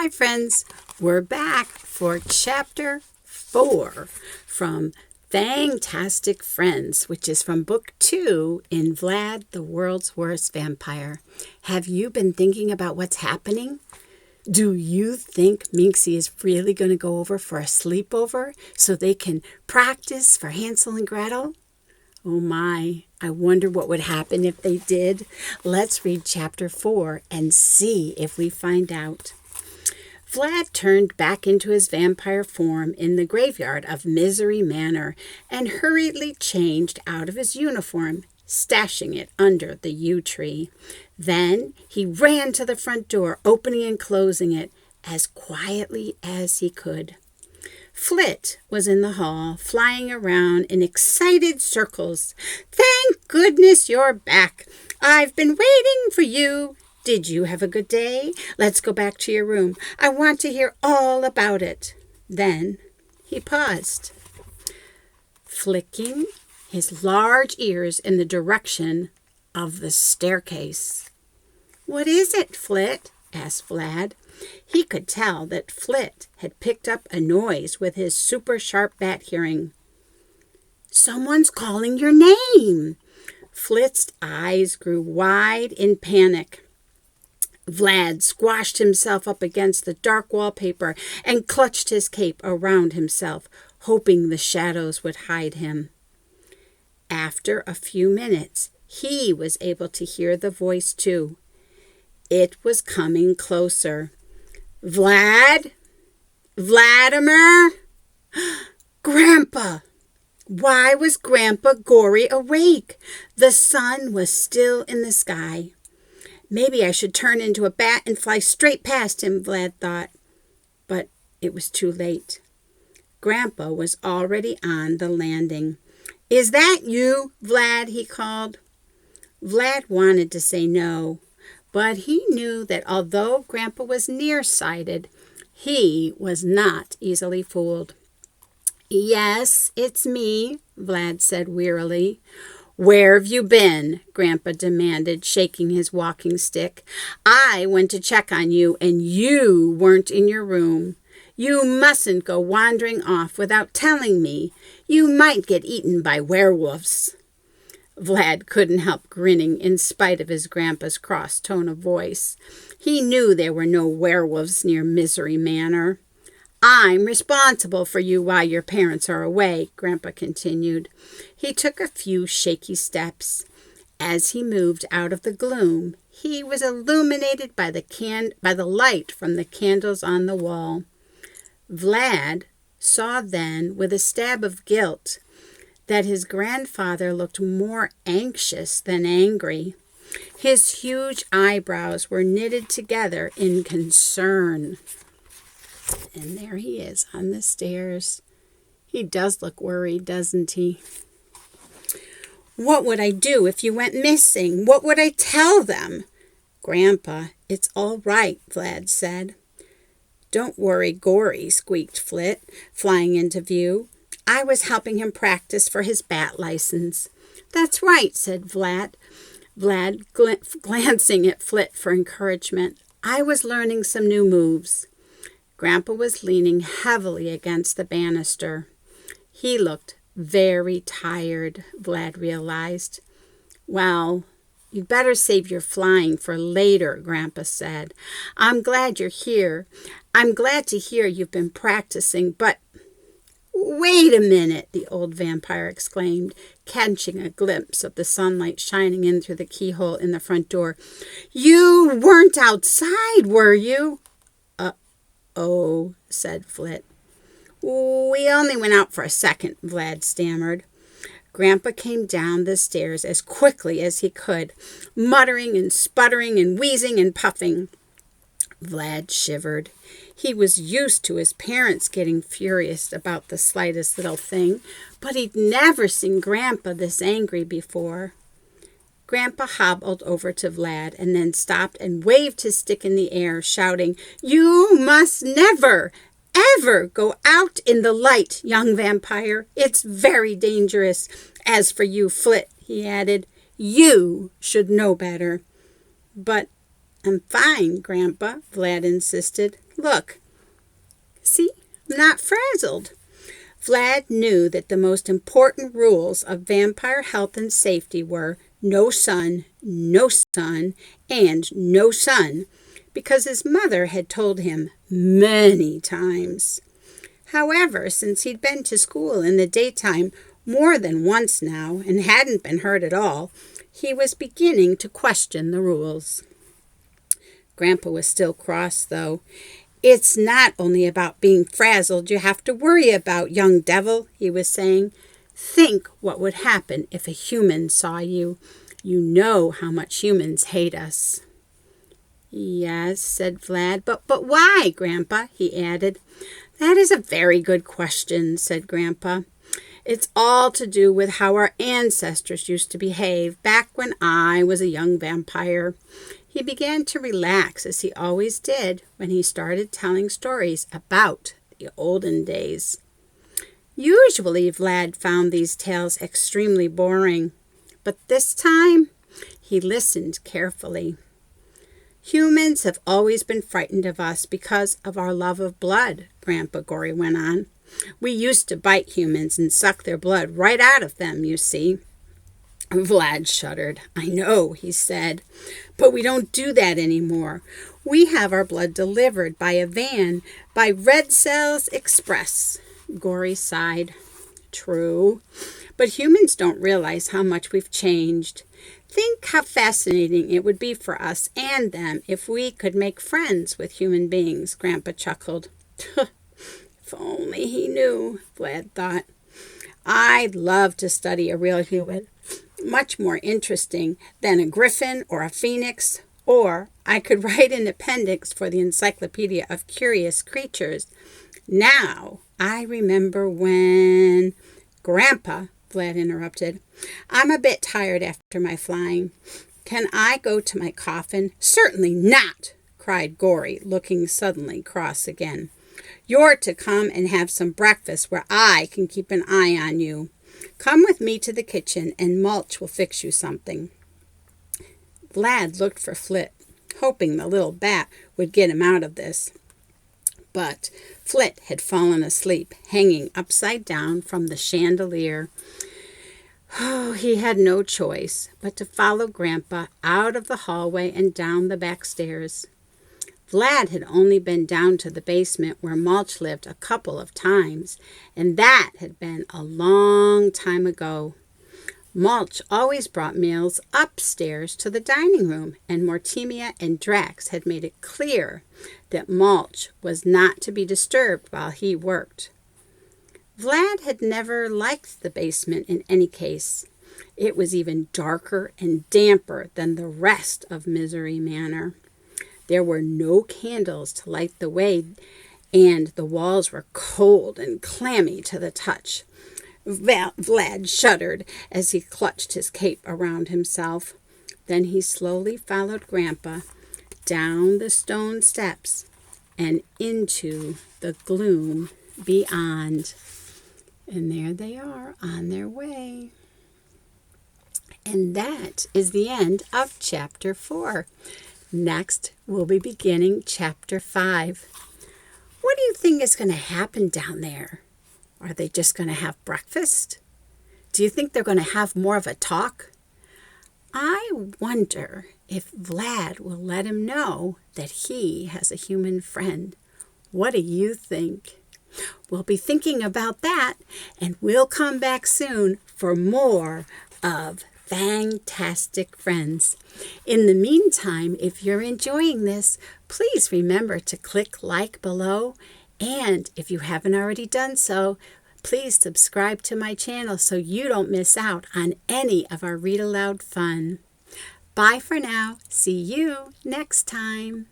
Hi friends, we're back for chapter 4 from Fang-tastic Friends, which is from book 2 in Vlad, the World's Worst Vampire. Have you been thinking about what's happening? Do you think Minxie is really going to go over for a sleepover so they can practice for Hansel and Gretel? Oh my, I wonder what would happen if they did. Let's read chapter 4 and see if we find out. Vlad turned back into his vampire form in the graveyard of Misery Manor and hurriedly changed out of his uniform, stashing it under the yew tree. Then he ran to the front door, opening and closing it as quietly as he could. Flit was in the hall, flying around in excited circles. "Thank goodness you're back. I've been waiting for you. Did you have a good day? Let's go back to your room. I want to hear all about it." Then he paused, flicking his large ears in the direction of the staircase. "What is it, Flit?" asked Vlad. He could tell that Flit had picked up a noise with his super sharp bat hearing. "Someone's calling your name." Flit's eyes grew wide in panic. Vlad squashed himself up against the dark wallpaper and clutched his cape around himself, hoping the shadows would hide him. After a few minutes, he was able to hear the voice too. It was coming closer. "Vlad? Vladimir? Grandpa!" Why was Grandpa Gory awake? The sun was still in the sky. Maybe I should turn into a bat and fly straight past him, Vlad thought. But it was too late. Grandpa was already on the landing. "Is that you, Vlad?" he called. Vlad wanted to say no, but he knew that although Grandpa was nearsighted, he was not easily fooled. "Yes, it's me," Vlad said wearily. "Where have you been?" Grandpa demanded, shaking his walking stick. "I went to check on you, and you weren't in your room. You mustn't go wandering off without telling me. You might get eaten by werewolves." Vlad couldn't help grinning in spite of his grandpa's cross tone of voice. He knew there were no werewolves near Misery Manor. "I'm responsible for you while your parents are away," Grandpa continued. He took a few shaky steps. As he moved out of the gloom, he was illuminated by the light from the candles on the wall. Vlad saw then, with a stab of guilt, that his grandfather looked more anxious than angry. His huge eyebrows were knitted together in concern. And there he is on the stairs. He does look worried, doesn't he? "What would I do if you went missing? What would I tell them?" "Grandpa, it's all right," Vlad said. "Don't worry, Gory," squeaked Flit, flying into view. "I was helping him practice for his bat license." "That's right," said Vlad, glancing at Flit for encouragement. "I was learning some new moves." Grandpa was leaning heavily against the banister. He looked very tired, Vlad realized. "Well, you'd better save your flying for later," Grandpa said. "I'm glad you're here. I'm glad to hear you've been practicing, but—" "Wait a minute," the old vampire exclaimed, catching a glimpse of the sunlight shining in through the keyhole in the front door. "You weren't outside, were you?" "Oh," said Flit. "We only went out for a second," Vlad stammered. Grandpa came down the stairs as quickly as he could, muttering and sputtering and wheezing and puffing. Vlad shivered. He was used to his parents getting furious about the slightest little thing, but he'd never seen Grandpa this angry before. Grandpa hobbled over to Vlad and then stopped and waved his stick in the air, shouting, "You must never, ever go out in the light, young vampire. It's very dangerous. As for you, Flit," he added, "you should know better." "But I'm fine, Grandpa," Vlad insisted. Look, see, I'm not frazzled. Vlad knew that the most important rules of vampire health and safety were no sun, and no sun, because his mother had told him many times. However, since he'd been to school in the daytime more than once now and hadn't been hurt at all, he was beginning to question the rules. Grandpa was still cross, though. It's not only about being frazzled you have to worry about, young devil, he was saying. Think what would happen if a human saw you. You know how much humans hate us. Yes, said Vlad, but why, Grandpa? He added. That is a very good question, said Grandpa. It's all to do with how our ancestors used to behave back when I was a young vampire. He began to relax, as he always did when he started telling stories about the olden days. Usually Vlad found these tales extremely boring, but this time he listened carefully. Humans have always been frightened of us because of our love of blood, Grandpa Gory went on. We used to bite humans and suck their blood right out of them, you see. Vlad shuddered. I know, he said, but we don't do that anymore. We have our blood delivered by a van by Red Cells Express. Gory sighed. True, but humans don't realize how much we've changed. Think how fascinating it would be for us and them if we could make friends with human beings, Grandpa chuckled. If only he knew, Vlad thought. I'd love to study a real human. Much more interesting than a griffin or a phoenix, or I could write an appendix for the Encyclopedia of Curious Creatures. Now, I remember when... Grandpa, Vlad interrupted, I'm a bit tired after my flying. Can I go to my coffin? Certainly not, cried Gory, looking suddenly cross again. You're to come and have some breakfast where I can keep an eye on you. Come with me to the kitchen, and Mulch will fix you something. Vlad looked for Flit, hoping the little bat would get him out of this. But Flit had fallen asleep, hanging upside down from the chandelier. Oh, he had no choice but to follow Grandpa out of the hallway and down the back stairs. Vlad had only been down to the basement where Mulch lived a couple of times, and that had been a long time ago. Mulch always brought meals upstairs to the dining room, and Mortimer and Drax had made it clear that Mulch was not to be disturbed while he worked. Vlad had never liked the basement in any case. It was even darker and damper than the rest of Misery Manor. There were no candles to light the way, and the walls were cold and clammy to the touch. Vlad shuddered as he clutched his cape around himself. Then he slowly followed Grandpa down the stone steps and into the gloom beyond. And there they are on their way. And that is the end of Chapter 4. Next, we'll be beginning Chapter 5. What do you think is going to happen down there? Are they just going to have breakfast? Do you think they're going to have more of a talk? I wonder if Vlad will let him know that he has a human friend. What do you think? We'll be thinking about that, and we'll come back soon for more of Fang-tastic Friends. In the meantime, if you're enjoying this, please remember to click like below, and if you haven't already done so, please subscribe to my channel so you don't miss out on any of our Read Aloud fun. Bye for now. See you next time.